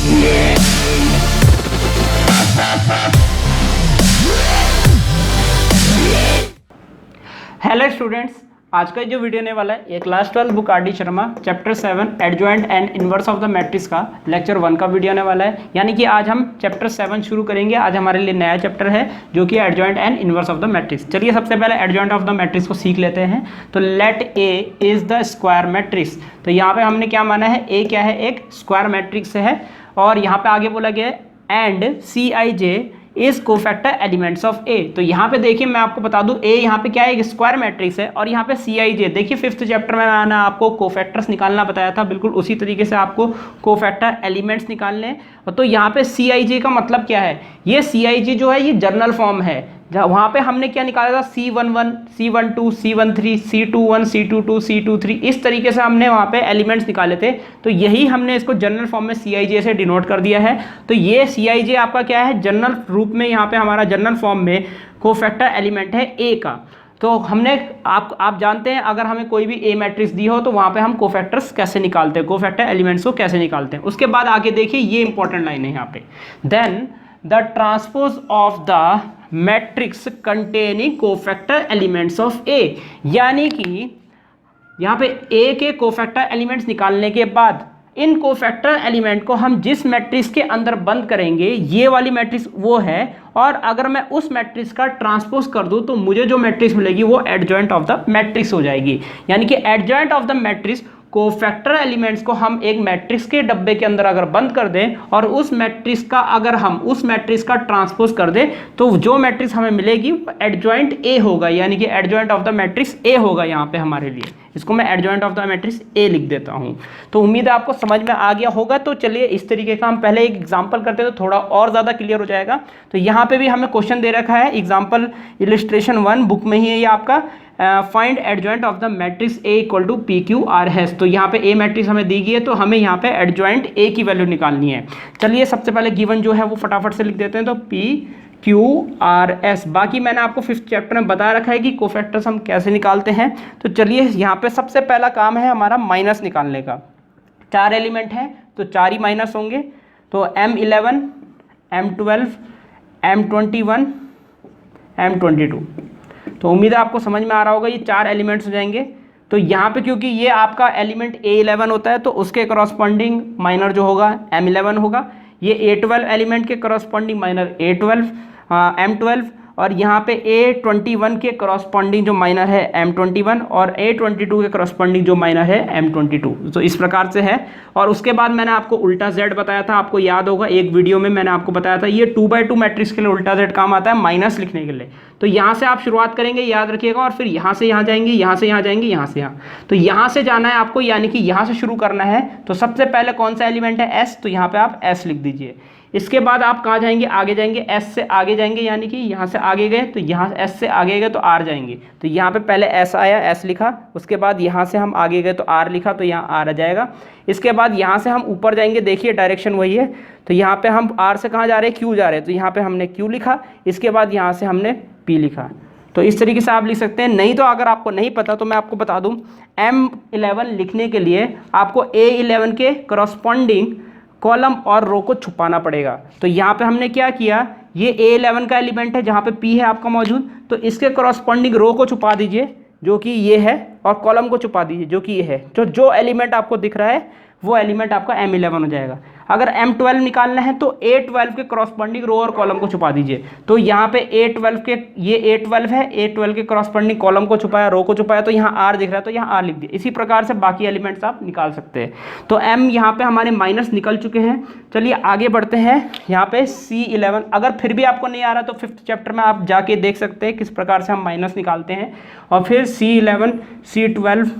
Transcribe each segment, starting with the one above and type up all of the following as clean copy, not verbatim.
Hello students, आज का जो वीडियो होने वाला है ये class 12 book R D Sharma chapter 7 adjoint and inverse of the matrix का लेक्चर 1 का वीडियो होने वाला है। यानी कि आज हम चैप्टर 7 शुरू करेंगे। आज हमारे लिए नया चैप्टर है जो कि adjoint and inverse of the matrix. चलिए सबसे पहले एडजॉइंट ऑफ द मैट्रिक्स को सीख लेते हैं। तो let A is the square matrix. तो यहाँ पे हमने क्या माना है, ए क्या है, एक स्क्वायर मैट्रिक्स है। और यहाँ पे आगे बोला गया and C I J is cofactor elements of A. तो यहाँ पे देखिए मैं आपको बता दूं, ए यहाँ पे क्या है, एक स्क्वायर मैट्रिक्स है। और यहाँ पे सी आई जे, देखिए 5th चैप्टर में मैंने आपको कोफैक्टर्स निकालना बताया था, बिल्कुल उसी तरीके से आपको कोफैक्टर एलिमेंट्स निकालने हैं। तो यहाँ पे सी आई जे का मतलब क्या है, ये सी आई जे जो है ये जर्नल फॉर्म है। वहाँ पे हमने क्या निकाला था, C11, C12, C13, C21, C22, C23, इस तरीके से हमने वहाँ पे एलिमेंट्स निकाले थे। तो यही हमने इसको जनरल फॉर्म में CIJ से डिनोट कर दिया है। तो ये CIJ आपका क्या है, जनरल रूप में यहाँ पे हमारा जनरल फॉर्म में कोफैक्टर एलिमेंट है A का। तो हमने आप जानते हैं अगर हमें कोई भी A मैट्रिक्स दी हो तो वहाँ पे हम कोफैक्टर्स कैसे निकालते हैं, कोफैक्टर एलिमेंट्स को कैसे निकालते हैं। उसके बाद आगे देखिए ये इंपॉर्टेंट लाइन है यहाँ पे, then the transpose of the matrix containing cofactor elements of A. यानी कि यहाँ पे ए के कोफैक्टर एलिमेंट्स निकालने के बाद इन कोफैक्टर एलिमेंट को हम जिस मैट्रिक्स के अंदर बंद करेंगे, ये वाली मैट्रिक्स वो है, और अगर मैं उस मैट्रिक्स का ट्रांसपोज कर दूं तो मुझे जो मैट्रिक्स मिलेगी वो एडजॉइंट ऑफ द मैट्रिक्स हो जाएगी। यानी कि adjoint of the matrix cofactor elements को हम एक मैट्रिक्स के डब्बे के अंदर अगर बंद कर दें और उस मैट्रिक्स का अगर हम उस मैट्रिक्स का ट्रांसपोज कर दें तो जो मैट्रिक्स हमें मिलेगी वो एडजॉइंट ए होगा। यानी कि एडजॉइंट ऑफ द मैट्रिक्स ए होगा यहाँ पे हमारे लिए। इसको मैं एडजॉइंट ऑफ द मैट्रिक्स ए लिख देता हूँ। तो उम्मीद है आपको समझ में आ गया होगा। तो चलिए इस तरीके का हम पहले एक एग्जाम्पल करते हैं तो थोड़ा और ज़्यादा क्लियर हो जाएगा। तो यहाँ पे भी हमें क्वेश्चन दे रखा है, एग्जाम्पल इलिस्ट्रेशन 1 बुक में ही है ये आपका, find adjoint of the matrix A equal to P Q R S. तो यहाँ पे ए मैट्रिक्स हमें दी गई है तो हमें यहाँ पे एडजॉइंट ए की वैल्यू निकालनी है। चलिए सबसे पहले गिवन जो है वो फटाफट से लिख देते हैं। तो पी क्यू आर एस, बाकी मैंने आपको 5th चैप्टर में बता रखा है कि कोफैक्टर्स हम कैसे निकालते हैं। तो चलिए यहाँ पे सबसे पहला काम है हमारा माइनस निकालने का। 4 एलिमेंट हैं तो 4 ही माइनस होंगे। तो M11, M12, M21, M22। तो उम्मीद है आपको समझ में आ रहा होगा, ये 4 एलिमेंट्स हो जाएंगे। तो यहाँ पे क्योंकि ये आपका एलिमेंट A11 होता है तो उसके करस्पॉन्डिंग माइनर जो होगा M11 होगा। ये A12 एलिमेंट के करस्पॉन्डिंग माइनर A12, M12, और यहाँ पे A21 के करस्पॉन्डिंग जो माइनर है M21, और A22 के करस्पॉन्डिंग जो माइनर है M22। तो इस प्रकार से है। और उसके बाद मैंने आपको उल्टा Z बताया था, आपको याद होगा एक वीडियो में मैंने आपको बताया था, ये 2x2 मैट्रिक्स के लिए उल्टा Z काम आता है माइनस लिखने के लिए। तो यहाँ से आप शुरुआत करेंगे, याद रखिएगा, और फिर यहाँ से यहाँ जाएंगे, यहाँ से यहाँ जाएंगे, यहाँ से यहाँ। तो यहाँ से जाना है आपको, यानी कि यहाँ से शुरू करना है। तो सबसे पहले कौन सा एलिमेंट है, S, तो यहाँ पे आप S लिख दीजिए। इसके बाद आप कहाँ जाएंगे, आगे जाएंगे, S से आगे जाएंगे, यानी कि यहाँ से आगे गए तो यहाँ S से आगे गए तो R जाएंगे। तो यहाँ पे पहले S आया, S लिखा, उसके बाद यहाँ से हम आगे गए तो R लिखा, तो यहाँ R आ जाएगा। इसके बाद यहाँ से हम ऊपर जाएंगे, देखिए डायरेक्शन वही है। तो यहाँ पे हम R से कहाँ जा रहे हैं, Q जा रहे हैं, तो यहाँ पे हमने Q लिखा। इसके बाद यहाँ से हमने P लिखा। तो इस तरीके से आप लिख सकते हैं। नहीं तो अगर आपको नहीं पता तो मैं आपको बता दूँ, M11 लिखने के लिए आपको A11 के करस्पॉन्डिंग कॉलम और रो को छुपाना पड़ेगा। तो यहाँ पे हमने क्या किया, ये A11 का एलिमेंट है जहाँ पे P है आपका मौजूद, तो इसके करस्पॉन्डिंग रो को छुपा दीजिए जो कि ये है, और कॉलम को छुपा दीजिए जो कि ये है। जो एलिमेंट आपको दिख रहा है वो एलिमेंट आपका M11 हो जाएगा। अगर M12 निकालना है तो A12 के करस्पॉन्डिंग रो और कॉलम को छुपा दीजिए। तो यहाँ पे A12 के, ये A12 है, A12 के करस्पॉन्डिंग कॉलम को छुपाया, रो को छुपाया, तो यहाँ R दिख रहा है तो यहाँ R लिख दिया। इसी प्रकार से बाकी एलिमेंट्स आप निकाल सकते हैं। तो M यहाँ पे हमारे माइनस निकल चुके हैं। चलिए आगे बढ़ते हैं। यहाँ पे C11, अगर फिर भी आपको नहीं आ रहा तो 5th चैप्टर में आप जाके देख सकते हैं किस प्रकार से हम माइनस निकालते हैं। और फिर C11, C12,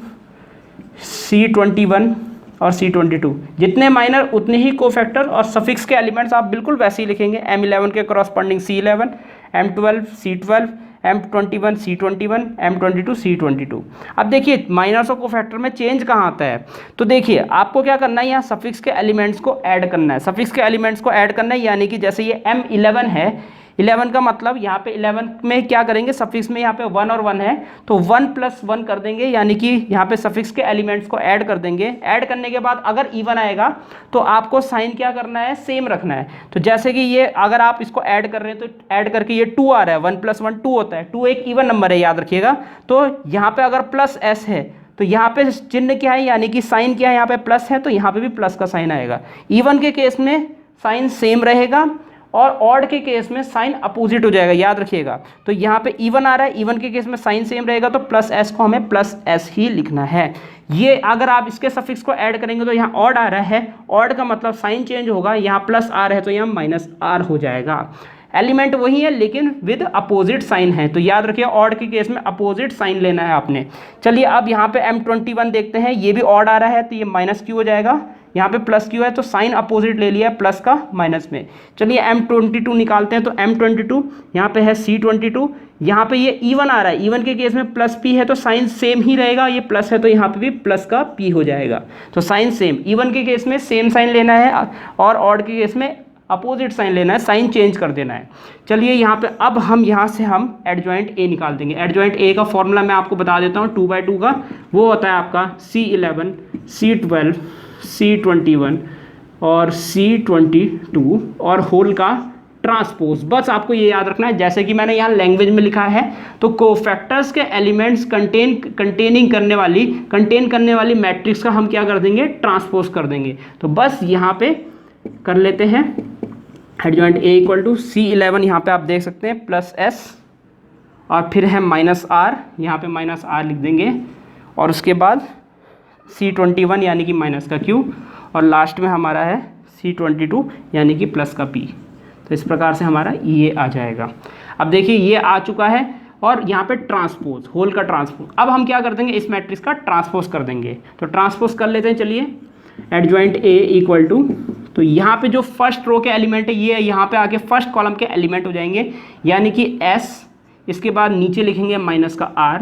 C21 और C22, जितने माइनर उतने ही कोफैक्टर, और सफिक्स के एलिमेंट्स आप बिल्कुल वैसे ही लिखेंगे। M11 के corresponding C11, M12 C12, M21 C21, M22 C22। अब देखिए माइनर्स और कोफैक्टर में चेंज कहाँ आता है। तो देखिए आपको क्या करना है, यहाँ सफिक्स के एलिमेंट्स को ऐड करना है। सफिक्स के एलिमेंट्स को ऐड करना है, यानी कि जैसे ये M11 है, 11 का मतलब यहाँ पे 11 में क्या करेंगे, सफिक्स में यहाँ पे 1 और 1 है तो 1 + 1 कर देंगे, यानी कि यहाँ पे सफिक्स के एलिमेंट्स को ऐड कर देंगे। ऐड करने के बाद अगर इवन आएगा तो आपको साइन क्या करना है, सेम रखना है। तो जैसे कि ये अगर आप इसको ऐड कर रहे हैं तो ऐड करके ये 2 आ रहा है, 1 + 1 2 होता है, 2 एक इवन नंबर है याद रखिएगा। तो यहाँ पे अगर +s है तो यहाँ पे चिन्ह क्या है, यानी कि साइन क्या है, यहाँ पे प्लस है तो यहाँ पे भी प्लस का साइन आएगा। इवन के केस में साइन सेम रहेगा और ऑड के केस में साइन अपोजिट हो जाएगा, याद रखिएगा। तो यहाँ पे इवन आ रहा है, इवन के केस में साइन सेम रहेगा तो +s को हमें +s ही लिखना है। ये अगर आप इसके सफिक्स को ऐड करेंगे तो यहाँ ऑड आ रहा है, ऑड का मतलब साइन चेंज होगा, यहाँ +r है तो यहाँ -r हो जाएगा। एलिमेंट वही है लेकिन विद अपोजिट साइन है, तो याद रखिए ऑड के केस में अपोजिट साइन लेना है आपने। चलिए अब यहाँ पे M21 देखते हैं, ये भी ऑड आ रहा है तो ये -q हो जाएगा, यहाँ पे +q है तो साइन अपोजिट ले लिया प्लस का माइनस में। चलिए M22 निकालते हैं, तो M22 यहाँ पे है C22, यहाँ पे ये इवन आ रहा है, इवन के केस में +p है तो साइन सेम ही रहेगा, ये प्लस है तो यहाँ पे भी प्लस का p हो जाएगा। तो साइन सेम, इवन के केस में सेम साइन लेना है और ऑड के केस में अपोजिट साइन लेना है, साइन चेंज कर देना है। चलिए यहाँ पे अब हम यहाँ से हम एडजॉइंट ए निकाल देंगे। एडजॉइंट ए का फॉर्मूला मैं आपको बता देता हूँ 2/2 का, वो होता है आपका C11 C12 C21 और C22 और होल का ट्रांसपोज। बस आपको ये याद रखना है, जैसे कि मैंने यहाँ लैंग्वेज में लिखा है तो कोफैक्टर्स के एलिमेंट्स कंटेन करने वाली मैट्रिक्स का हम क्या कर देंगे, ट्रांसपोज कर देंगे। तो बस यहाँ पे कर लेते हैं एडजॉइंट A = C11, यहाँ पे आप देख सकते हैं +s और फिर है -r, यहाँ पे -r लिख देंगे और उसके बाद C21 यानी कि माइनस का q और लास्ट में हमारा है C22 यानी कि प्लस का p। तो इस प्रकार से हमारा ये आ जाएगा। अब देखिए ये आ चुका है और यहाँ पे ट्रांसपोज, होल का ट्रांसपोज। अब हम क्या कर देंगे, इस मैट्रिक्स का ट्रांसपोज कर देंगे। तो ट्रांसपोज कर लेते हैं, चलिए एडजॉइंट A = तो यहाँ पे जो फर्स्ट रो के एलिमेंट है ये यहाँ पे आके फर्स्ट कॉलम के एलिमेंट हो जाएंगे, यानी कि s, इसके बाद नीचे लिखेंगे माइनस का r,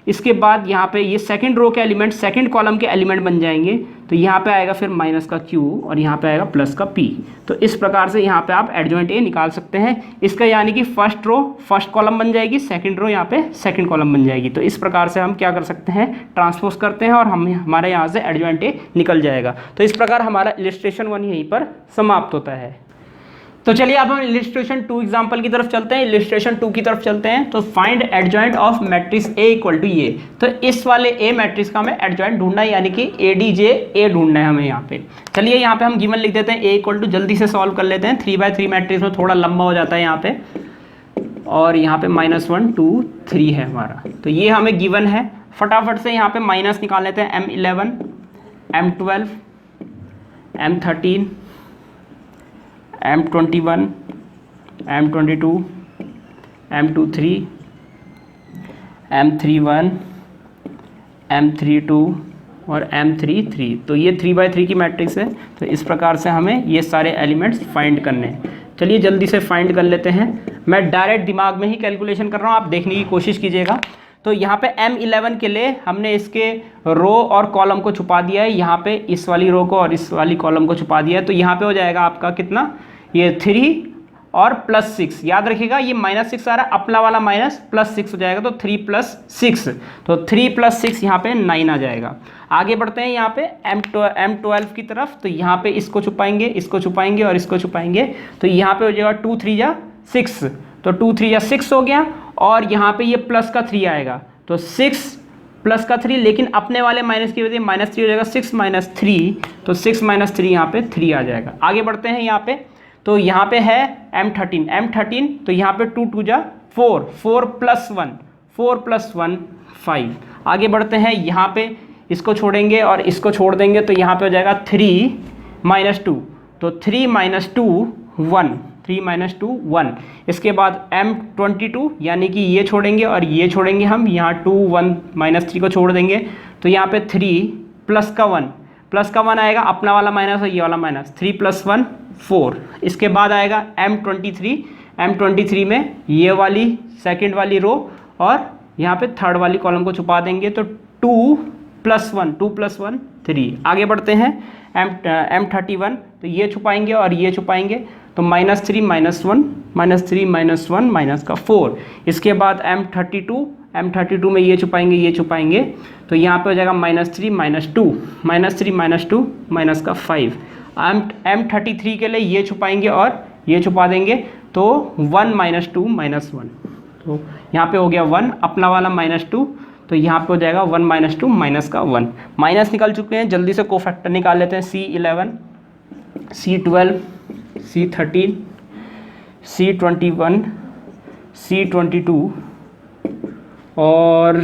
इसके बाद यहाँ पे ये सेकंड रो के एलिमेंट सेकंड कॉलम के एलिमेंट बन जाएंगे। तो यहाँ पे आएगा फिर माइनस का q और यहाँ पे आएगा प्लस का p। तो इस प्रकार से यहाँ पे आप एडजॉइंट A निकाल सकते हैं। इसका यानी कि फर्स्ट रो फर्स्ट कॉलम बन जाएगी, सेकंड रो यहाँ पे सेकंड कॉलम बन जाएगी। तो इस प्रकार से हम क्या कर सकते हैं, ट्रांसपोज करते हैं और हमारे यहाँ से एडजॉइंट A निकल जाएगा। तो इस प्रकार हमारा इलस्ट्रेशन 1 यहीं पर समाप्त होता है। तो चलिए अब हम इलस्ट्रेशन 2 एग्जांपल की तरफ चलते हैं, इलस्ट्रेशन 2 की तरफ चलते हैं। तो find adjoint of matrix A = ये, तो इस वाले A मैट्रिक्स का हमें एडजॉइंट ढूंढना है, यानी कि ADJ ढूंढना है हमें यहाँ पे। चलिए यहाँ पे हम गिवन लिख देते हैं A = जल्दी से सॉल्व कर लेते हैं। 3/3 मैट्रिक्स में थोड़ा लंबा हो जाता है यहाँ पे, और यहाँ पे -1 2 3 है हमारा। तो ये हमें गिवन है, फटाफट से यहाँ पे माइनस निकाल लेते हैं। M11 M12 M13 M21 M22 M23 M31 M32 और M33। तो ये 3/3 की मैट्रिक्स है। तो इस प्रकार से हमें ये सारे एलिमेंट्स फाइंड करने हैं। चलिए जल्दी से फाइंड कर लेते हैं। मैं डायरेक्ट दिमाग में ही कैलकुलेशन कर रहा हूँ, आप देखने की कोशिश कीजिएगा। तो यहाँ पे M11 के लिए हमने इसके रो और कॉलम को छुपा दिया है, यहाँ पे इस वाली रो को और इस वाली कॉलम को छुपा दिया है। तो यहाँ पे हो जाएगा आपका कितना, ये 3 और +6। याद रखिएगा ये -6 आ रहा है, अपना वाला माइनस +6 हो जाएगा। तो 3 + 6, तो 3 + 6 यहाँ पे 9 आ जाएगा। आगे बढ़ते हैं यहाँ पे M12 की तरफ। तो यहाँ पे इसको छुपाएंगे, इसको छुपाएंगे और इसको छुपाएंगे। तो यहाँ पे हो जाएगा 2 3 जा 6, तो 2 3 जा 6 हो गया। और यहाँ पे ये प्लस का 3 आएगा, तो 6 प्लस का 3, लेकिन अपने वाले माइनस की वजह से -3 हो जाएगा। 6 - 3, तो 6 - 3 यहाँ पे 3 आ जाएगा। आगे बढ़ते हैं यहाँ पे। तो यहाँ पे है M13, तो यहाँ पे 2 2 जा 4, 4 + 1 4 + 1 5। आगे बढ़ते हैं यहाँ पे, इसको छोड़ेंगे और इसको छोड़ देंगे। तो यहाँ पे हो जाएगा 3 - 2, तो 3 - 2 1, 3 - 2 1। इसके बाद M22 यानी कि ये छोड़ेंगे और ये छोड़ेंगे हम, यहाँ 2 1 -3 को छोड़ देंगे। तो यहाँ पे 3 + का 1 आएगा, अपना वाला माइनस और ये वाला माइनस, 3 + 1 4। इसके बाद आएगा M23 में ये वाली सेकंड वाली रो और यहाँ पे थर्ड वाली कॉलम को छुपा देंगे। तो 2 + 1 3। आगे बढ़ते हैं, M31, तो ये छुपाएंगे और ये छुपाएंगे, तो -3 -1 -3 -1 -4। इसके बाद M32 में ये छुपाएंगे ये छुपाएंगे, तो यहाँ पे हो जाएगा -3 -2 -3 -2 -5। M33 के लिए ये छुपाएंगे और ये छुपा देंगे, तो 1 -2 -1, तो यहाँ पे हो गया 1 अपना वाला -2, तो यहाँ पे हो जाएगा 1 -2 -1। माइनस निकल चुके हैं, जल्दी से कोफैक्टर निकाल लेते हैं। C11 C12 C13 C21 C22 और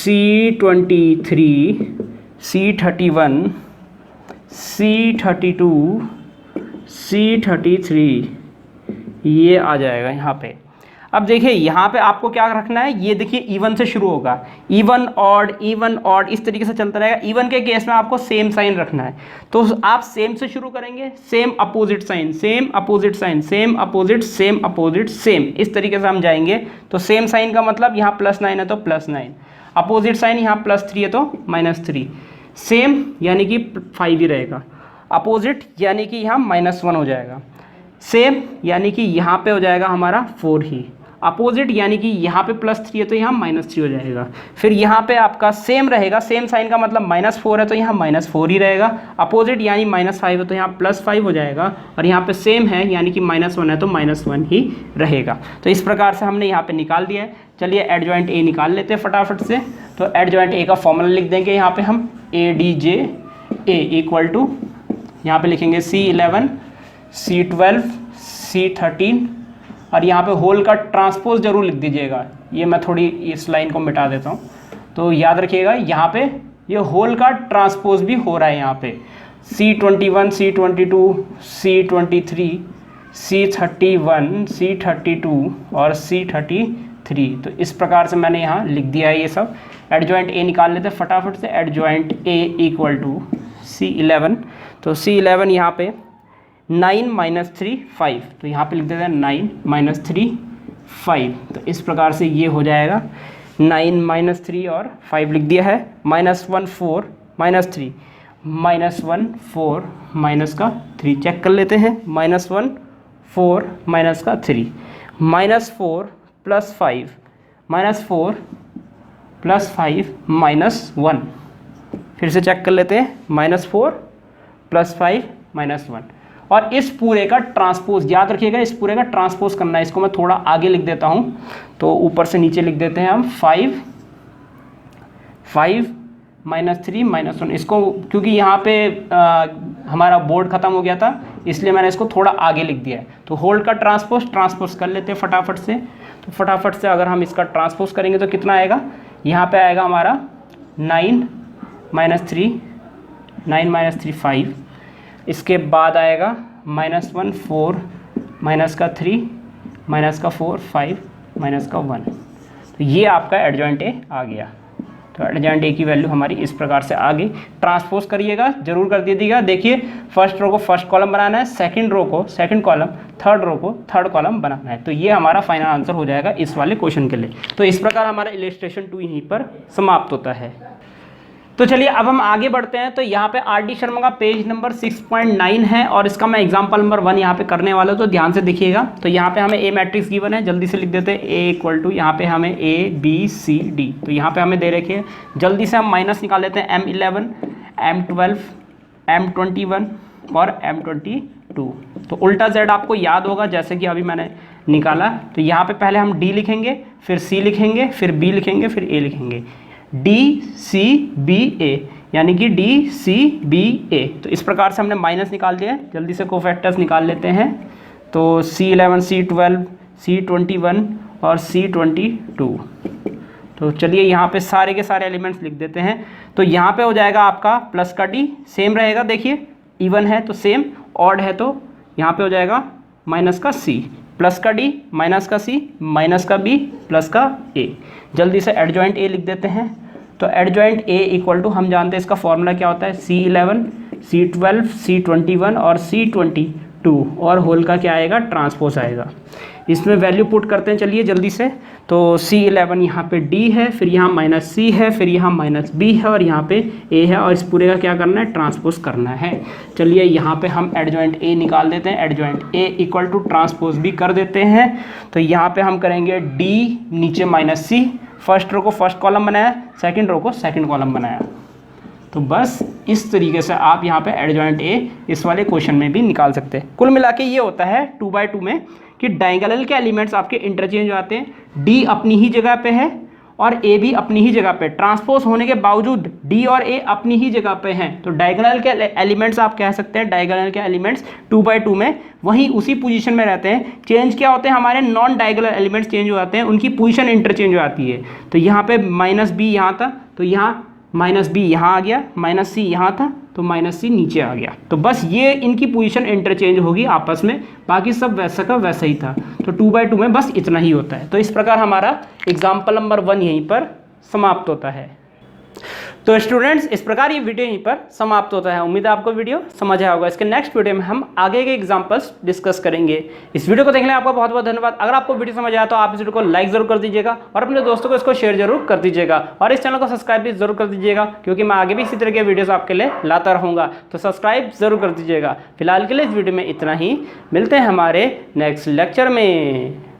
C23 C31 C32 C33, ये आ जाएगा यहाँ पे। अब देखिए यहाँ पे आपको क्या रखना है, ये देखिए इवन से शुरू होगा, इवन ऑड इस तरीके से चलता रहेगा। इवन के केस में आपको सेम साइन रखना है, तो आप सेम से शुरू करेंगे, same opposite sign, same opposite sign, same opposite, same opposite, same, इस तरीके से हम जाएंगे। तो सेम साइन का मतलब यहाँ +9 है तो +9, अपोजिट साइन यहाँ +3 है तो -3, सेम यानी कि 5 ही रहेगा, अपोजिट यानी कि यहाँ -1 हो जाएगा, सेम यानी कि यहाँ पे हो जाएगा हमारा 4 ही, अपोजिट यानी कि यहाँ पे +3 है तो यहाँ -3 हो जाएगा। फिर यहाँ पे आपका सेम रहेगा, सेम साइन का मतलब -4 है तो यहाँ -4 ही रहेगा, अपोजिट यानी -5 है तो यहाँ +5 हो जाएगा, और यहाँ पे सेम है यानी कि -1 है तो -1 ही रहेगा। तो इस प्रकार से हमने यहाँ पे निकाल दिया है। चलिए एडजॉइंट ए निकाल लेते हैं फटाफट से। तो एडजॉइंट ए का फॉर्मूला लिख देंगे यहाँ पे हम, ADJ A इक्वल टू, यहाँ पे लिखेंगे C11 C12 C13, और यहाँ पे होल का ट्रांसपोज जरूर लिख दीजिएगा। ये मैं थोड़ी इस लाइन को मिटा देता हूँ, तो याद रखिएगा यहाँ पे ये होल का ट्रांसपोज भी हो रहा है। यहाँ पे C21 C22 C23 C31 C32 और C33, तो इस प्रकार से मैंने यहाँ लिख दिया है ये सब। एडजॉइंट ए निकाल लेते हैं फटाफट से। Adjoint A equal to C11, तो C11 यहाँ पे 9 -3 5, तो यहाँ पे लिख देते हैं 9 -3 5, तो इस प्रकार से ये हो जाएगा। 9 -3 और 5 लिख दिया है, -1 4 -3 -1 4 -3, चेक कर लेते हैं। -1 4 -3 -4 + 5 -4 + 5 -1, फिर से चेक कर लेते हैं। -4 + 5 -1, और इस पूरे का ट्रांसपोज याद रखिएगा, इस पूरे का ट्रांसपोज करना है। इसको मैं थोड़ा आगे लिख देता हूँ, तो ऊपर से नीचे लिख देते हैं हम 5 -3 -1। इसको क्योंकि यहाँ पे हमारा बोर्ड ख़त्म हो गया था, इसलिए मैंने इसको थोड़ा आगे लिख दिया है। तो होल्ड का ट्रांसपोज कर लेते हैं फटाफट से। तो फटाफट से अगर हम इसका ट्रांसपोज करेंगे तो कितना आएगा, यहाँ पे आएगा हमारा 9 -3 5, इसके बाद आएगा -1 4 -3 -4 5 -1, तो ये आपका एडजॉइंट ए आ गया। तो एडजॉइंट ए की वैल्यू हमारी इस प्रकार से आ गई। ट्रांसपोज करिएगा, जरूर कर दीजिएगा। देखिए फर्स्ट रो को फर्स्ट कॉलम बनाना है, सेकंड रो को सेकंड कॉलम, थर्ड रो को थर्ड कॉलम बनाना है। तो ये हमारा फाइनल आंसर हो जाएगा इस वाले क्वेश्चन के लिए। तो इस प्रकार हमारा इलस्ट्रेशन 2 यहीं पर समाप्त होता है। तो चलिए अब हम आगे बढ़ते हैं। तो यहाँ पे R.D. शर्मा का पेज नंबर 6.9 है, और इसका मैं एग्जाम्पल नंबर 1 यहाँ पे करने वाला हूँ, तो ध्यान से देखिएगा। तो यहाँ पे हमें ए मैट्रिक्स गिवन है, जल्दी से लिख देते हैं। ए इक्वल टू, यहाँ पे हमें ABCD, तो यहाँ पे हमें दे रखे हैं। जल्दी से हम माइनस निकाल लेते हैं। M11 M12 M21 और M22। तो उल्टा Z आपको याद होगा, जैसे कि अभी मैंने निकाला। तो यहाँ पे पहले हम D लिखेंगे, फिर C लिखेंगे, फिर B लिखेंगे, फिर A लिखेंगे। DCBA यानी कि DCBA। तो इस प्रकार से हमने माइनस निकाल दिया है। जल्दी से कोफैक्टर्स निकाल लेते हैं। तो C11 C12 C21 और C22। तो चलिए यहाँ पे सारे के सारे एलिमेंट्स लिख देते हैं। तो यहाँ पे हो जाएगा आपका प्लस का D सेम रहेगा, देखिए इवन है तो सेम, ऑड है तो यहाँ पे हो जाएगा माइनस का C, प्लस का D माइनस का C माइनस का B प्लस का A। जल्दी से एडजॉइंट A लिख देते हैं। तो एडजॉइंट A इक्वल टू, हम जानते हैं इसका फॉर्मूला क्या होता है, C11 C12 C21 और C22, और होल का क्या आएगा, ट्रांसपोज आएगा। इसमें वैल्यू पुट करते हैं, चलिए जल्दी से। तो C11 यहाँ पे D है, फिर यहाँ माइनस C है, फिर यहाँ माइनस B है और यहाँ पे A है, और इस पूरे का क्या करना है, ट्रांसपोज करना है। चलिए यहाँ पे हम एडजॉइंट A निकाल देते हैं, adjoint A equal to transpose B कर देते हैं। तो यहाँ पे हम करेंगे D नीचे माइनस C, फर्स्ट रो को फर्स्ट कॉलम बनाया, सेकेंड रो को सेकेंड कॉलम बनाया। तो बस इस तरीके से आप यहाँ पे एडजॉइंट A इस वाले क्वेश्चन में भी निकाल सकते हैं। कुल मिला के ये होता है 2/2 में कि डायगोनल के एलिमेंट्स आपके इंटरचेंज हो जाते हैं, D अपनी ही जगह पे है और A भी अपनी ही जगह पे, ट्रांसपोज होने के बावजूद D और A अपनी ही जगह पे हैं। तो डायगोनल के एलिमेंट्स आप कह सकते हैं, डायगोनल के एलिमेंट्स 2/2 में वहीं उसी पोजीशन में रहते हैं। चेंज क्या होते हैं, हमारे नॉन डायगोनल एलिमेंट्स चेंज हो जाते हैं, उनकी पोजीशन इंटरचेंज हो जाती है। तो यहाँ पे माइनस B यहाँ था, तो यहाँ माइनस B यहाँ आ गया, माइनस C यहाँ था, तो माइनस C नीचे आ गया। तो बस ये इनकी पोजीशन इंटरचेंज होगी आपस में, बाकी सब वैसा का वैसा ही था। तो 2/2 में बस इतना ही होता है। तो इस प्रकार हमारा एग्जाम्पल नंबर 1 यहीं पर समाप्त होता है। तो स्टूडेंट्स, इस प्रकार ये वीडियो यहीं पर समाप्त होता है। उम्मीद है आपको वीडियो समझ आया होगा। इसके नेक्स्ट वीडियो में हम आगे के एग्जांपल्स डिस्कस करेंगे। इस वीडियो को देखने के लिए आपका बहुत बहुत धन्यवाद। अगर आपको वीडियो समझ आया तो आप इस वीडियो को लाइक जरूर कर दीजिएगा और अपने दोस्तों को इसको शेयर जरूर कर दीजिएगा, और इस चैनल को सब्सक्राइब भी जरूर कर दीजिएगा, क्योंकि मैं आगे भी इसी तरह के वीडियोस आपके लिए लाता रहूँगा। तो सब्सक्राइब जरूर कर दीजिएगा। फिलहाल के लिए इस वीडियो में इतना ही, मिलते हैं हमारे नेक्स्ट लेक्चर में।